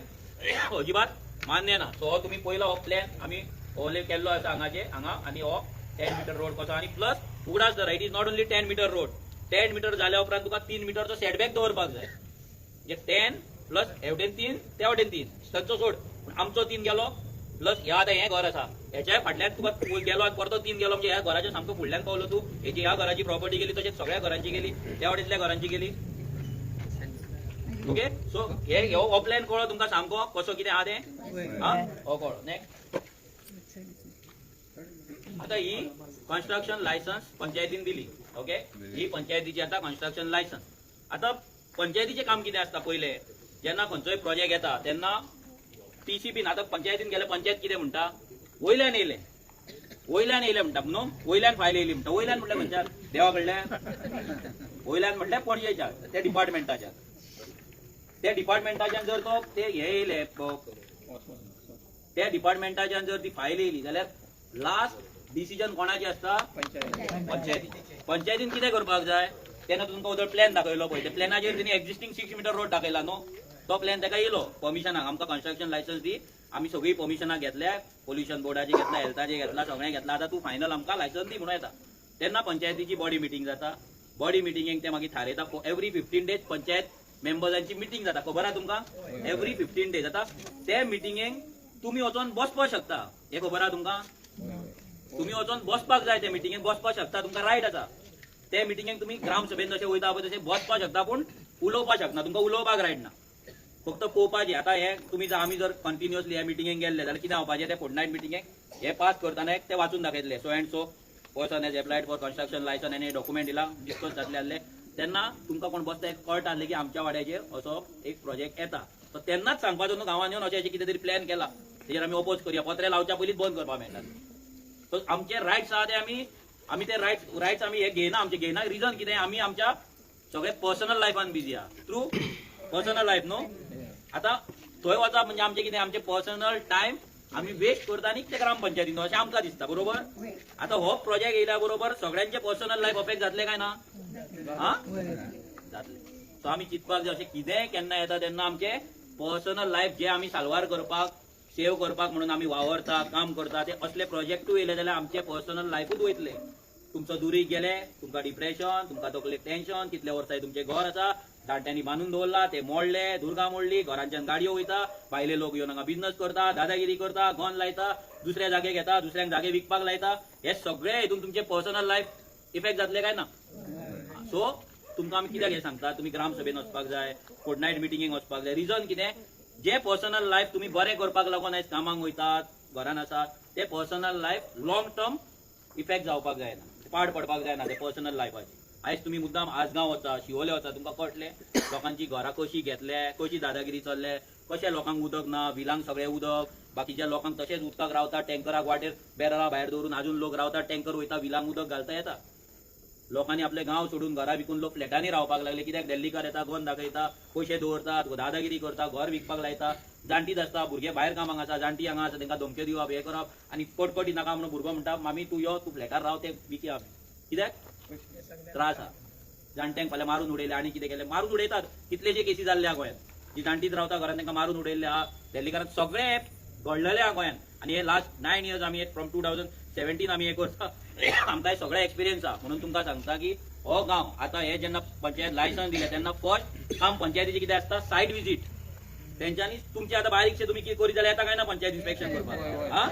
अजिबात मान्य ना सो हो तुमी पयलो हो प्लॅन आमी ओवरले केल्लो आसा हांगा आनी हो 10 मीटर रोड कसो आनी प्लस उगडास धरा it is not only 10 metre road 10 metre जाल्या उपरांत तुका 3 मीटरचो सेटबॅक दवरपाक जाय म्हणजे 10 प्लस हेवटेन 3 ते वटेन 3 तांचो सोड आमचो 3 गेलो प्लस ह्या आतां हें घर आसा हेच्या फाटल्यान तुका गेलो आनी परतो 3 गेलो म्हणजे ह्या घराच्या सामको फुडल्यान पावलो तूं हेची ह्या घराची प्रॉपर्टी गेली तशेंच सगळ्या घरांची गेली त्या वटेंतल्या घरांची गेली ओके सो हे हो प्लॅन कळ्ळो तुमकां सामको कसो कितें आहा तें हा हो कळ्ळो नेक्स्ट आतां ही कन्स्ट्रक्शन लायसन्स पंचायतीन दिली ओके ही पंचायतीची आतां कन्स्ट्रक्शन लायसन्स आतां पंचायतीचें काम कितें आसता पयले जेन्ना खंयचोय प्रोजेक्ट येता तेन्ना TCP आतां पंचायतीन गेले पंचायत कितें म्हणटा वयल्यान येयले म्हणटा न्हू वयल्यान फायल येयली म्हणटा वयल्यान म्हटल्यार खंयच्यार देवा कडल्यान वयल्यान म्हटल्यार पणजेच्या त्या डिपार्टमेंटाच्यान जर तो ते हे येयले त्या डिपार्टमेंटाच्यान जर ती फायल येयली जाल्यार लास्ट डिसिजन कोणाची असता? पंचायतीन कितें करपाक जाय? तेन्ना तुमकां उदळ प्लॅन दाखयलो पळय, त्या प्लॅनाचेर तेणी एक्झिस्टिंग 6 मीटर रोड दाखयला न्हू, तो प्लॅन ताका येयलो परमिशनाक, आमकां कन्स्ट्रक्शन लायसन्स दी, आमी सगळी परमिशनाक घेतल्या, पोल्युशन बोर्डाचे घेतला, हेल्थाचे घेतला, सगळें घेतला, आतां तूं फायनल आमकां लायसन्स दी म्हणून येता. तेन्ना पंचायतीची बॉडी मिटींग जाता. बॉडी मिटींगेक ते मागीर थारयता. एवरी 15 डेज पंचायत मेंबर्सांची मिटींग जाता, खबर आहा तुमकां? Every 15 days. आतां ते मिटींगेक तुमी वचोन बसपाक शकता, हे खबर आहा तुमकां? तुमी वचोन बसपाक जाय, ते मिटींगेक बसपाक शकता, तुमकां रायट आसा. ते मिटींगेक तुमी ग्रामसभेन जशें वयता पळय तशें बसपाक शकता, पूण उलोवपाक शकना, तुमकां उलोवपाक रायट ना. फक्त पळोवपाचें. आतां हे तुमी आमी जर कंटिन्युअसली ह्या मिटींगेक गेल्ले जाल्यार कितें जावपाचें? ते फोर्टनायट मिटींगेक हे पास करताना ते वाचून दाखयतले, so and so person has applied for construction licence आनी डॉक्युमेंट दिला, डिस्कस जातले आसले. तेन्ना तुमकां कोण बसता एक कळटा आसलें की आमच्या वाड्याचेर असो एक प्रोजेक्ट येता. सो तेन्नाच सांगपाचो न्हू गांवांत येवन अशें कितें तरी प्लॅन केला, तेजेर आमी ओपोज करया, पत्रे लावच्या पयलींच बंद करपाक मेळटा. सो आमचे रायट्स आहा ते आमी ते रायट्स आमी हे घेयना. आमचे घेयना रिजन कितें? आमी आमच्या सगळे पर्सनल लायफान बिजी आहा, थ्रू पर्सनल लायफ न्हू. आतां थंय वचप म्हणजे आमचें कितें? आमचें पर्सनल टायम आमी वेस्ट करता आनी ते ग्रामपंचायतीन अशें आमकां दिसता, बरोबर? आतां हो प्रोजेक्ट येयल्या बरोबर सगळ्यांचे पर्सनल लायफ अफेक्ट जातले काय ना? जातले. सो आमी चिंतपाक जाय अशें कितेंय केन्ना येता तेन्ना आमचे पर्सनल लायफ जे आमी साल्वार करपाक, सेव करपाक म्हणून आमी वावरता, काम करता, ते असले प्रोजेक्टूय येयले जाल्यार आमचे पर्सनल लायफूच वयतले. तुमचो दुरीक गेले, तुमकां डिप्रेशन, तुमकां तकलेक टेन्शन, कितले वर्सांय तुमचे घर आसा, जाणट्यांनी बांदून दवरला, ते मोडले, दुर्गा मोडली, घरांच्यान गाडयो वयता, भायले लोक येवन हांगा बिझनस करता, दादागिरी करता, गन लायता, दुसरे जागे घेता, दुसऱ्यांक जागे विकपाक लायता, हे सगळे हितून तुमचे पर्सनल लायफ इफेक्ट जातले काय ना? सो तुमकां आमी कित्याक हे सांगता? तुमी ग्रामसभेन वचपाक जाय, फोर्टनायट मिटींगेक वचपाक जाय. रिजन कितें? जे पर्सनल लायफ तुमी बरें करपाक लागून आयज कामाक वयतात, घरान आसात, ते personal life long term effect जावपाक जायना, पाड पडपाक जायना ते पर्सनल लायफाचे. आयज तुमी मुद्दाम आसगांव वचा, शिवोले वचा, तुमकां कळटलें लोकांची घरां कशी घेतले, कशी दादागिरी चल्ले, कशें लोकांक उदक ना, विलांक सगळें उदक, बाकीच्या लोकांक तशेंच उदकाक रावता, टँकराक वाटेर बेरला भायर दवरून आजून लोक रावतात, टँकर वयता, विलांक उदक घालता येता. लोकांनी आपले गांव सोडून घरां विकून लोक फ्लॅटांनी रावपाक लागले. कित्याक? दिल्लीकार येता, गन दाखयता, पयशे दवरतात, दादागिरी करता, घर विकपाक लायता, जाणटीच आसता, भुरगे भायर कामाक आसा, जाणटी हांगा आसा, तांकां धमक्यो दिवप, हे करप, आनी कटकटी नाका म्हणून भुरगो म्हणटा मामी तूं यो, तूं फ्लॅटार राव, ते विकया. कित्याक? त्रास आहा. जाणट्यांक फाल्यां मारून उडयले, आनी कितें केलें, मारून उडयतात. कितलेशे केसी जाल्ले आहा गोंयांत, जी जाणटीच रावता घरांत तांकां मारून उडयल्ले आहा. दिल्लीकारांत सगळे घडलेले आहा गोंयांत. आनी हे लास्ट 9 years आमी फ्रॉम 2017 आमी हे करता, आमकां हे सगळे एक्सपिरियन्स आहा. म्हणून तुमकां सांगता की हो गांव आतां हे जेन्ना पंचायत लायसन्स दिले तेन्ना फर्स्ट काम पंचायतीचे कितें आसता? सायट विजीट. तेंच्यांनी तुमचे आतां बारीकशे तुमी कितें करी जाल्यार येता काय ना पंचायत इन्स्पेक्शन करपाक? हा,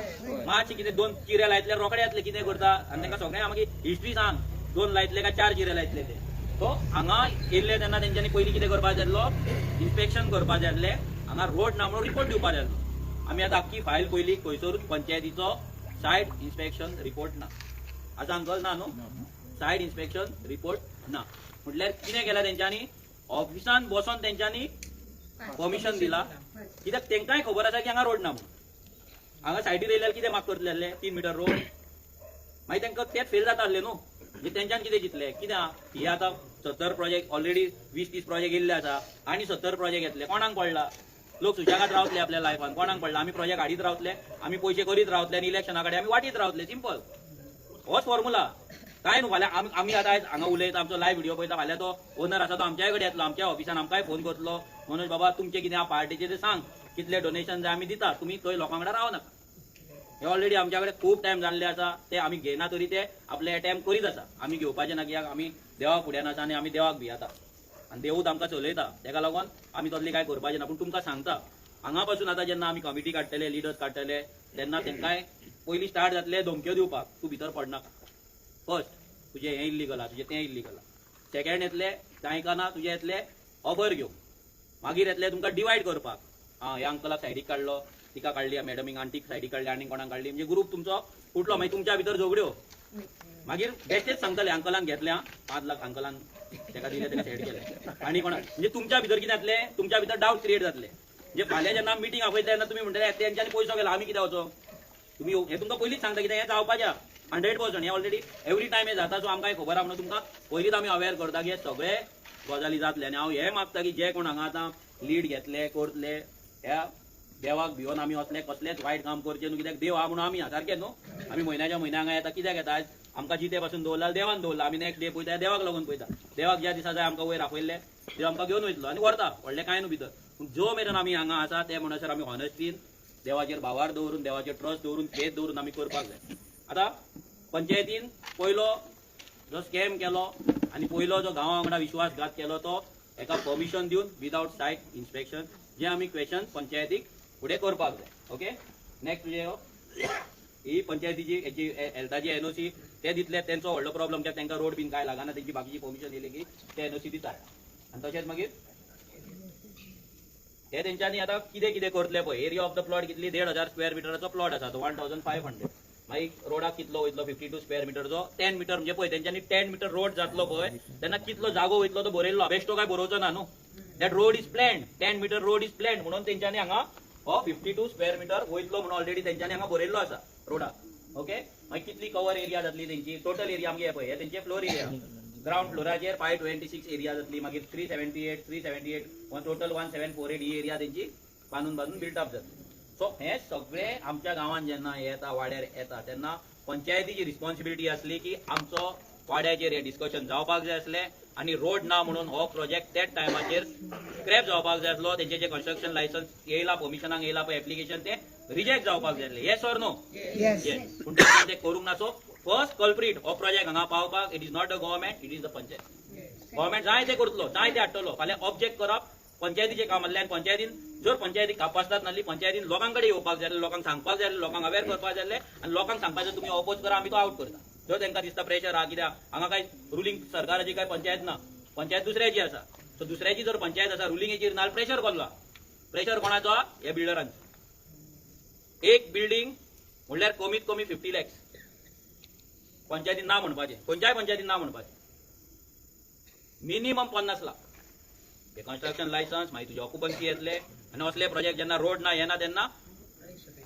मातशें कितें 2 चिरे लायतले रोकडे येतले, कितें करता, आनी तांकां सगळें मागीर हिस्ट्री सांग, 2 लायतले काय 4 चिरे लायतले ते. सो हांगा येयल्ले तेन्ना तेंच्यांनी पयलीं कितें करपाक जाय आसलो? इन्स्पेक्शन करपाक जाय आसलें. हांगा रोड ना म्हणून रिपोर्ट दिवपाक जाय आसलो. आमी आतां आख्खी फायल पयली खंयसरूच पंचायतीचो सायट इन्स्पेक्शन रिपोर्ट ना. आतां अंकल ना न्हू, सायट इन्स्पेक्शन रिपोर्ट ना. म्हटल्यार कितें केलां तेंच्यांनी? ऑफिसान बसोन तेंच्यांनी परमिशन दिला. कित्याक तेंकांय खबर आसा की हांगा रोड ना म्हणून. हांगा सायटीर येयल्यार कितें माग करतले आसले? 3 मीटर रोड. मागीर तेंकां तेच फेल जाता आसले न्हू. म्हणजे तेंच्यांनी कितें चिंतलें? कितें आहा हे आतां 70 प्रोजेक्ट ऑलरेडी 20-30 प्रोजेक्ट येयल्ले आसा, आनी 70 प्रोजेक्ट येतले, कोणाक पडला? लोक सुशेगाद रावतले आपल्या लायफान, कोणाक पडला? आमी प्रोजेक्ट हाडीत रावतले, आमी पयशे करीत रावतले, आनी इलेक्शना कडेन आमी वाटीत रावतले. सिंपल होच फॉर्म्युला. काय न्हू, फाल्यां आमी आतां आयज हांगा उलयता, आमचो लायव्ह व्हिडिओ पळयता, फाल्यां तो ओनर आसा तो आमच्याय कडेन येतलो, आमच्या ऑफिसान आमकांय फोन करतलो, मनोज बाबा तुमचे कितें आहा पार्टीचे ते सांग, कितले डोनेशन जाय आमी दिता, तुमी थंय लोकां कडेन रावनाका. हे ऑलरेडी आमच्या कडेन खूब टायम जाल्ले आसा, ते आमी घेयना तरी ते आपले अटेम्प्ट करीत आसा. आमी घेवपाचे ना, कित्याक आमी देवाक फुड्यान आसा आनी आमी देवाक भियेता, आनी देवूच आमकां चलयता, तेका लागून आमी तसले काय करपाचे ना. पूण तुमकां सांगता, हांगा पासून आतां जेन्ना आमी कमिटी काडटले, लिडर्स काडटले, तेन्ना तेंकांय पयलीं स्टार्ट जातले धमक्यो दिवपाक, तूं भितर पडनाका. फर्स्ट तुजें हें इल्लीगल आहा, तुजें तें इल्लीगल आहा. सेकंड येतले कांय ना, तुजें येतले ऑफर घेवंक. मागीर येतले तुमकां डिवायड करपाक. ह्या अंकलाक सायडीक काडलो, तिका काडली, मॅडमीक आंटीक सायडीक काडली, आनी कोणाक काडली, म्हणजे ग्रुप तुमचो फुटलो. मागीर तुमच्या भितर झगड्यो. मागीर बेश्टेच सांगतले अंकलान घेतल्या 5 लाख, अंकलान तेका दिले, तेका सायड केले, आनी कोणाक, म्हणजे तुमच्या भितर कितें जातले? तुमच्या भितर डावट क्रिएट जातले. म्हणजे फाल्यां जेन्ना मिटींग आपयता तेन्ना तुमी म्हणटले तेंच्यांनी पयसो गेलो, आमी कित्याक वचो? तुमी हे तुमकां पयलींच सांगता कितें हें जावपाचें 100%. हे ऑलरेडी एवरी टायम हे जाता. सो आमकां खबर आहा म्हणून तुमकां पयलींच आमी अवेअर करता की हे सगळे गजाली जातले. आनी हांव हें मागता की जे कोण हांगा आतां लीड घेतले, करतले, ह्या देवाक भिवन आमी असले कसलेच वायट काम करचे न्हू, कित्याक देव हा म्हणून आमी सारखे न्हू. आमी म्हयन्याच्या म्हयन्याक येता कित्याक येता, आमकां जिते पासून दवरला देवान दवरला, आमी नेक्स्ट डे पळयता देवाक लागून पळयता. देवाक ज्या दिसा जाय आमकां वयर आपयल्ले देव आमकां घेवन वयतलो आनी व्हरता, व्हडलें कांय न्हू भितर. पूण जो मेरेन आमी हांगा आसा ते म्हणसर आमी हॉनेस्टीन देवाचेर भावार दवरून, देवाचेर ट्रस्ट दवरून, फेथ दवरून आमी करपाक जाय. आतां पंचायतीन पयलो जो स्कॅम केलो आनी पयलो जो गांवा वांगडा विश्वासघात केलो तो एका परमिशन दिवन विदाउट सायट इन्स्पेक्शन, जे आमी क्वेश्चन पंचायतीक फुडें करपाक जाय. ओके, नेक्स्ट तुजे ही पंचायतीची हेची हेल्थाची एनओसी ते दितले, तेंचो व्हडलो प्रॉब्लम कित्याक तांकां रोड बीन कांय लागना, तेंची बाकीची परमिशन येयली की ते एनओसी दितात. आनी तशेंच मागीर हे तेंच्यांनी आतां कितें कितें करतले पळय. एरिया ऑफ द प्लॉट कितली 1,500 स्क्वेअर मिटराचो प्लॉट आसा तो 1,500. मागीर रोडाक कितलो वयतलो 52 स्क्वेअर मिटरचो 10 मिटर म्हणजे पळय तेंच्यांनी 10 मिटर रोड जातलो पळय तेन्ना कितलो जागो वयतलो तो बरयल्लो, बेश्टो काय बरोवचो ना न्हू. That road is planned, 10 metre road is planned म्हणून तेंच्यांनी हांगा हो 52 स्क्वेअर मिटर वयतलो म्हणून ऑलरेडी तेंच्यांनी हांगा बरयल्लो आसा रोडाक. ओके, मागीर कितली कवर एरिया जातली तेंची, टोटल एरिया आमगे पळय हे तेंचे फ्लोर एरिया. ग्राउंड फ्लोराचेर 526 एरिया जातली, मागीर 378 टोटल 1748 ही एरिया तेंची बांदून बिल्टअप जातली. सो हे सगळे आमच्या गांवांत जेन्ना येता वाड्यार येता तेन्ना पंचायतीची रिस्पॉन्सिबिलिटी आसली की आमचो वाड्याचेर हे डिस्कशन जावपाक जाय आसले आनी रोड ना म्हणून हो प्रोजेक्ट त्याच टायमाचेर स्क्रॅप जावपाक जाय आसलो. तेंचे जे कन्स्ट्रक्शन लायसन्स येयला, परमिशनाक येयला पळय एप्लिकेशन, ते रिजेक्ट जावपाक जाय आसले. Yes or no? येस. पूण ते करूंक ना. सो फर्स्ट कल्प्रीट हो प्रोजेक्ट हांगा पावपाक it is not the government, it is the panchayat. Government जाय ते करतलो, जाय ते हाडटलो, फाल्यां ऑब्जेक्ट करप पंचायतीचे काम आसलें. आनी पंचायतीन जर पंचायतीक कापासतात नासली पंचायतीन लोकांकडे येवपाक जाय, लोकांक सांगपाक जाय, लोकांक अवेअर करपाक जाय आनी लोकांक सांगपाचें तुमी ऑपोज करा, आमी तो आउट करता. जर तांकां दिसता प्रेशर हा कित्याक हांगा काय रुलींग सरकाराची काय पंचायत ना, पंचायत दुसऱ्याची आसा. सो दुसऱ्याची जर पंचायत आसा रुलींगेचेर नाल्यार प्रेशर कसलो? प्रेशर कोणाचो? ह्या बिल्डरांचो. एक बिल्डींग म्हणल्यार कमीत कमी 50 lakhs पंचायतीन ना म्हणपाचें, खंयच्याय पंचायतीन ना म्हणपाचें. मिनिमम 50 लाख हे कन्स्ट्रक्शन लायसन्स, मागीर तुजे ऑक्युपन्सी येतले आनी असले प्रोजेक्ट जेन्ना रोड ना येना तेन्ना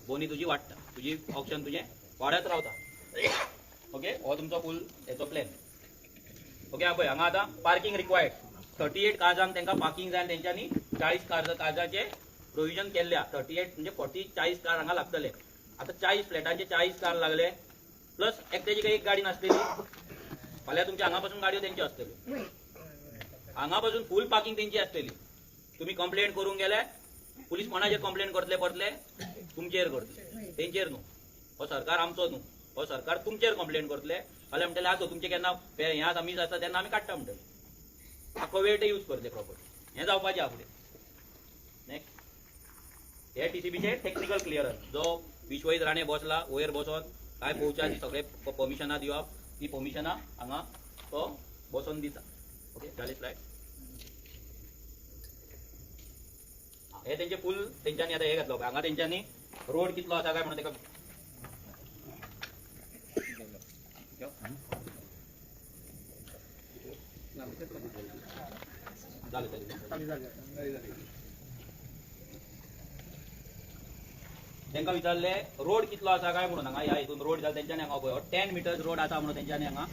बोनी तुजी वाडटा, तुजी ऑप्शन तुजें वाडत रावता. ओके, हो तुमचो फूल हेचो प्लॅन. ओके, हा पळय हांगा आतां पार्किंग रिक्वायर्ड 38 कार्जांक तांकां पार्किंग जाय, तेंच्यांनी 40 कार्जाचे प्रोविजन केल्ल्या. 38 म्हणजे 40 कार हांगा लागतले. आतां 40 फ्लॅटांचे 40 कार लागले प्लस एकट्याची काही एक गाडी नासतली, फाल्यां तुमच्या हांगा पासून गाडयो तेंच्यो आसतल्यो, हांगा पासून फूल पार्किंग तेंची आसतली. तुम्ही कंप्लेंट करूंक गेले पुलीस कोणाचेर कंप्लेंट करतले परतले? तुमचेर करतले, तेंचेर न्हू. हो सरकार आमचो न्हू, हो सरकार तुमचेर कंप्लेंट करतले. फाल्यां म्हणटले आसो तुमचे केन्ना हें आसा मीस आसता तेन्ना आमी काडटा म्हणटले. आख्खो वेळ ते यूज करतले प्रॉपर्टी. हें जावपाचें आहा फुडें. नेक्स्ट हे टीसीबीचे टेक्निकल क्लियरन्स, जो विश्वजीत राणे बसला वयर बसोन काय पोवच्याची सगळे परमिशनां दिवप, ती परमिशनां हांगा तो बसोन दिता. ओके, जाली स्लायड. हे तेंचे फूल तेंच्यांनी आतां हे घातलो हांगा तेंच्यांनी रोड कितलो आसा काय म्हणून तेका तांकां विचारले रोड कितलो आसा काय म्हणून. हांगा ह्या हितून रोड जाता तेंच्यांनी हांगा पळय 10 मिटर्स रोड आसा म्हणून तेंच्यांनी हांगा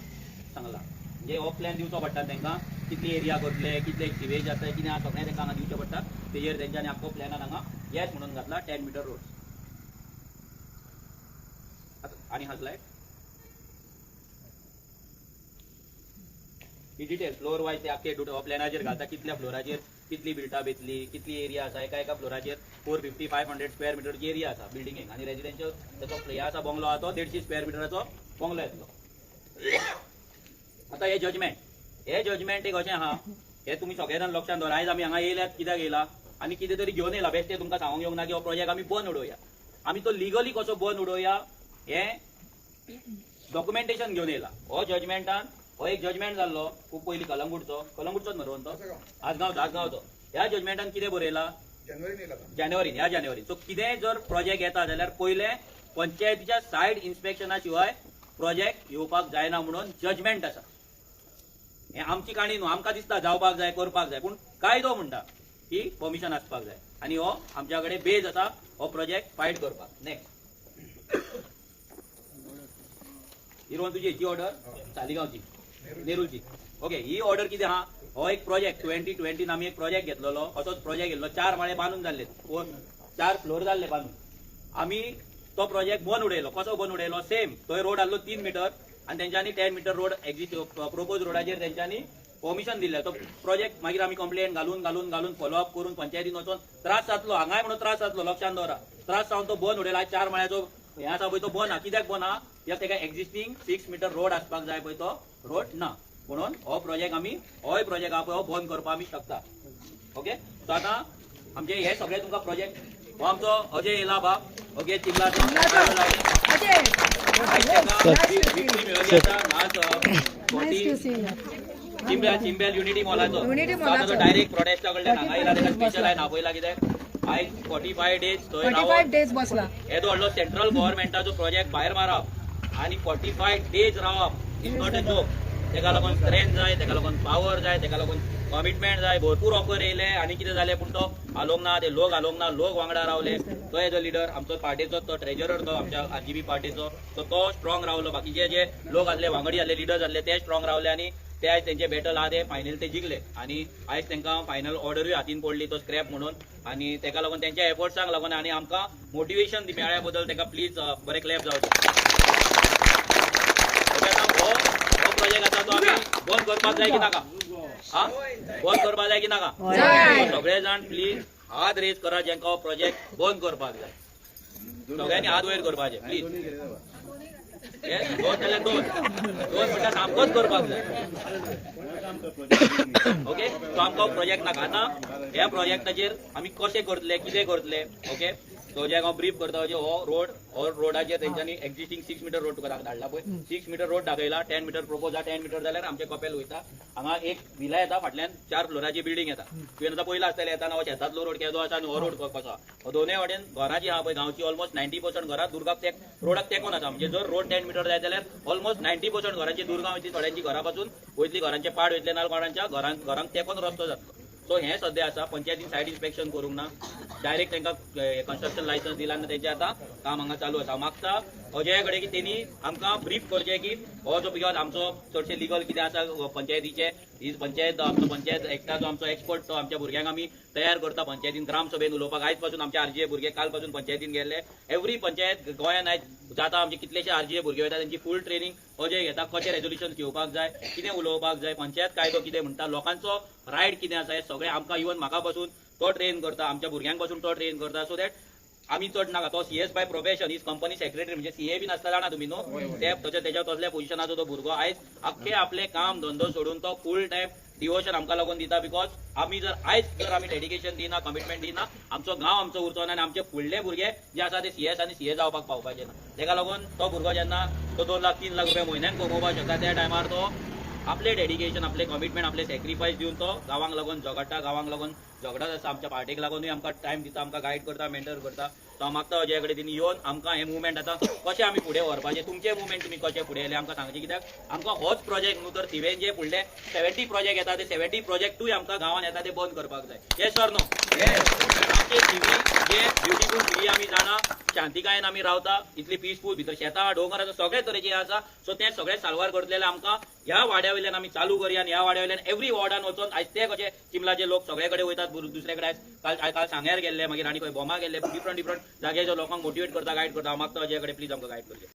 सांगला. म्हणजे हो प्लॅन दिवचो पडटा तांकां, कितली एरिया करतले, कितले सिवेज जातले, कितें आसा सगळें तांकां हांगा दिवचें पडटा. तेजेर तेंच्यांनी आख्खो प्लॅनान हांगा येस म्हणून घातला 10 मिटर रोड. आनी हा स्लायड ही डिटेल फ्लोर वायज ते आख्खे प्लॅनाचेर घालता, कितल्या फ्लोराचेर कितली बिल्टअप येतली, कितली एरिया आसा. एका फ्लोराचेर 450-500 स्क्वेअर मिटरची एरिया आसा बिल्डिंगेक, आनी रेजिडेन्शियल तेचो हे आसा बंगलो आहा तो 150 स्क्वेअर मिटराचो बंगलो येतलो. आता हे जजमेंट एक अशें आहा, हे तुमी सगळे जाण लक्षांत दवरा. आयज आमी हांगा येयल्यात कित्याक येयला आनी कितें तरी घेवन येयला, बेश्टे तुमकां सांगूंक येवंक ना की हो प्रोजेक्ट आमी बंद उडोवया. आमी तो लिगली कसो बंद उडोवया हें डॉक्युमेंटेशन घेवन येयला. हो जजमेंटान हो एक जजमेंट जाल्लो खूब पयलीं कलंगूटचोच न्हू तो आजगांवचो. ह्या जजमेंटान कितें बरयला? जानेवारीन ह्या जानेवारीन. सो कितेंय जर प्रोजेक्ट येता जाल्यार पयले पंचायतीच्या सायड इन्स्पेक्शना शिवाय प्रोजेक्ट येवपाक जायना म्हणून जजमेंट आसा. हे आमची काणी न्हू, आमकां दिसता जावपाक जाय करपाक जाय, पूण कायदो म्हणटा की परमिशन आसपाक जाय आनी हो आमच्या कडेन बेज आसा हो प्रोजेक्ट फायट करपाक. नेक्स्ट हिरोन तुजी हेची ऑर्डर सालिगांवची नेरूलची. ओके, ही ऑर्डर कितें आहा? हो एक प्रोजेक्ट 2020 आमी एक प्रोजेक्ट घेतलेलो, असोच प्रोजेक्ट घेतलो 4 माळे बांदून जाल्ले 4 फ्लोर जाल्ले बांदून. आमी तो प्रोजेक्ट बंद उडयलो. कसो बंद उडयलो? सेम थंय रोड आसलो 3 मीटर आणि त्यांच्यानी 10 मीटर रोड एक्झिट प्रोपोज रोडाचेर त्यांच्यानी परमिशन दिले. तो प्रोजेक्ट मागीर आमी कंप्लेंट घालून फॉलोअप करून पंचायतीन वचून त्रास जातलो. हांगाय म्हणून त्रास जातलो, लक्षात दवरा. त्रास जावन तो बंद उडयला. 4 माळ्याचो हे आसा पळय तो बंद आहा. कित्याक बंद आहा? कित्याक तेका एक्झिस्टिंग 6 मीटर रोड आसपाक जाय पळय तो रोड ना. म्हणून हो प्रोजेक्ट आमी होय प्रोजेक्ट आहा पळय हो बंद करपाक आमी शकता. ओके. सो आतां आमचे हे सगळे तुमकां प्रोजेक्ट हो आमचो अजय येला बाब. ओके. चिमला चिंबेल युनिटी मॉलाचो डायरेक्ट प्रोटेस्टा कडल्यान हांगा येयला. तेका स्पेशल आयन आपयला कित्याक आयज 45 डेज थंय 45 डेज बसला. येदो व्हडलो सेंट्रल गव्हर्नमेंटाचो प्रोजेक्ट भायर मारप आणि 45 डेज रावप इज नॉट अ जोक. तेका लागून स्ट्रेंथ जाय, तेका लागून पावर जाय, तेका लागून कमिटमेंट जाय. भरपूर ऑफर येयले आणि कितें जालें पूण तो आलोंक ना. ते लोक आलोंक ना. लोक वांगडा रावले. तो एज अ लिडर आमचो पार्टीचो तो ट्रेजरर तो आमच्या आरजीबी पार्टीचो तो स्ट्रॉंग रावलो. बाकीचे जे लोक आसले वांगडी आसले लिडर्स आसले ते स्ट्रॉंग रावले आणि ते आयज तेंचे बॅटल आहा ते फायनल ते जिखले आणि आयज तांकां फायनल ऑर्डरूय हातीन पडली तो स्क्रॅप म्हणून. आणि तेका लागून तेंच्या एफर्ट्सांक लागून आणि आमकां मोटिवेशन मेळ्ळ्या बद्दल तेका प्लीज बरें क्लॅप जावचें. हो प्रोजेक्ट आसा तो आमी बंद करपाक जाय की नाका? हा बंद करपाक जाय की नाका? सगळे जाण प्लीज हात रेज करा जेंका हो प्रोजेक्ट बंद करपाक जाय. सगळ्यांनी हात वयर करपाचे प्लीज. दोन जाल्यार दोन म्हणटा सामकोच करपाक जाय. ओके. सो आमकां प्रोजेक्ट नाका. आतां ह्या प्रोजेक्टाचेर आमी कशें करतले, कितें करतले. ओके. सो जे हांव ब्रीफ करता हो रोडाचेर तेंच्यांनी एक्झिस्टिंग 6 मीटर रोड तुका धाडला पळय 6 मीटर रोड दाखयला. 10 मीटर प्रोपोज आहा. 10 मीटर जाल्यार आमचे कपेल वयता. हांगा एक विला येता, फाटल्यान 4 फ्लोराची बिल्डींग येता. तुवें आतां पयला आसतलें येताना हो शेतांतलो रोड केदो आसा आनी हो रोड कसो आहा. हो दोनूय वाटेन घरां जी आहा पळय गांवची ऑलमोस्ट 90% घरां दुर्गाक रोडाक तेंकून आसा. म्हणजे जर रोड 10 मीटर जाय जाल्यार ऑलमोस्ट 90% घरांची दुर्गांव वयतली. थोड्यांची घरां पासून वयतली, घरांचे पाड वयतले नाल्यार कोणाच्या घरांक तेंकोन रस्तो जातलो. सो हे सध्या आसा. पंचायतीन सायड इन्स्पेक्शन करूंक ना. डायरेक्ट तांकां कन्स्ट्रक्शन लायसन्स दिला आनी तेंचे आतां काम हांगा चालू आसा. मागता अजया कडेन की तेणी आमकां ब्रीफ करचें की हो जो बिकॉज आमचो चडशे लिगल कितें आसा पंचायतीचे ही पंचायत आमचो पंचायत एक्टाचो आमचो एक्सपर्ट तो आमच्या भुरग्यांक आमी तयार करता पंचायतीन ग्रामसभेन उलोवपाक. आयज पासून आमचे आरजीए भुरगे काल पासून पंचायतीन गेल्ले. एवरी पंचायत गोंयान आयज जाता आमचे कितलेशे आरजीए भुरगे वयता तेंची फूल ट्रेनिंग अजय घेता. कशें रेजोल्युशन घेवपाक जाय, कितें उलोवपाक जाय, पंचायत कायदो कितें म्हणटा, लोकांचो रायट कितें आसा हे सगळें आमकां इवन म्हाका पासून तो ट्रेन करता, आमच्या भुरग्यांक पासून तो ट्रेन करता. सो दॅट आमी चड नाका. तो CS by profession is company secretary म्हणजे सीए बीन आसता जाणा तुमी न्हू. तेच्या तसल्या पोझिशनाचो तो भुरगो आयज आख्खे आपले काम धंदो सोडून तो फूल टायम डिवोशन आमकां लागून दिता. बिकॉज आमी जर आमी डेडिकेशन दिना, कमिटमेंट दिना, आमचो गांव आमचो उरचो ना आनी आमचे फुडले भुरगे जे आसा ते सीएस आनी सीए जावपाक पावपाचे ना. तेका लागून तो भुरगो जेन्ना तो 2 लाख 3 लाख रुपया म्हयन्यान कमोवपाक शकता त्या टायमार तो आपले डेडिकेशन, आपले कमिटमेंट, आपले सॅक्रिफायस दिवन तो गांवांक लागून झगडटा. गांवांक लागून झगडत आसा. आमच्या पार्टीक लागूनूय आमकां टायम दिता, आमकां गायड करता, मेंटर करता. तो मागता अजया कडेन तिणी येवन आमकां हे मुवमेंट आतां कशें आमी फुडें व्हरपाचें, तुमचे मुवमेंट तुमी कशें फुडें व्हेले आमकां सांगचें. कित्याक आमकां होच प्रोजेक्ट न्हू तर थिवेन जे फुडले 70 प्रोजेक्ट येता ते 70 प्रोजेक्टूय आमकां गांवांत येता ते बंद करपाक जाय. Yes or no? आमचे थिवी जे ब्युटिफूल थिवी आमी जाणा, शांतिकायेन आमी रावता, इतली पिसफूल भितर शेतां डोंगर आसा, सगळे तरेचे आसा. सो ते सगळे साल्वार करतले आमकां ह्या वाड्या वयल्यान आमी चालू करया आनी ह्या वाड्या वयल्यान एवरी वॉर्डान वचून आयज ते कशे चिमलाचे लोक सगळे कडेन वयतात, दुसरे कडेन काल सांग्यार गेल्ले, मागीर आनी खंय बोमा गेल्ले, डिफरंट जाग्याच्या लोकांक मोटिवेट करता, गायड करता. मागता अजया कडेन प्लीज आमकां गायड करचें.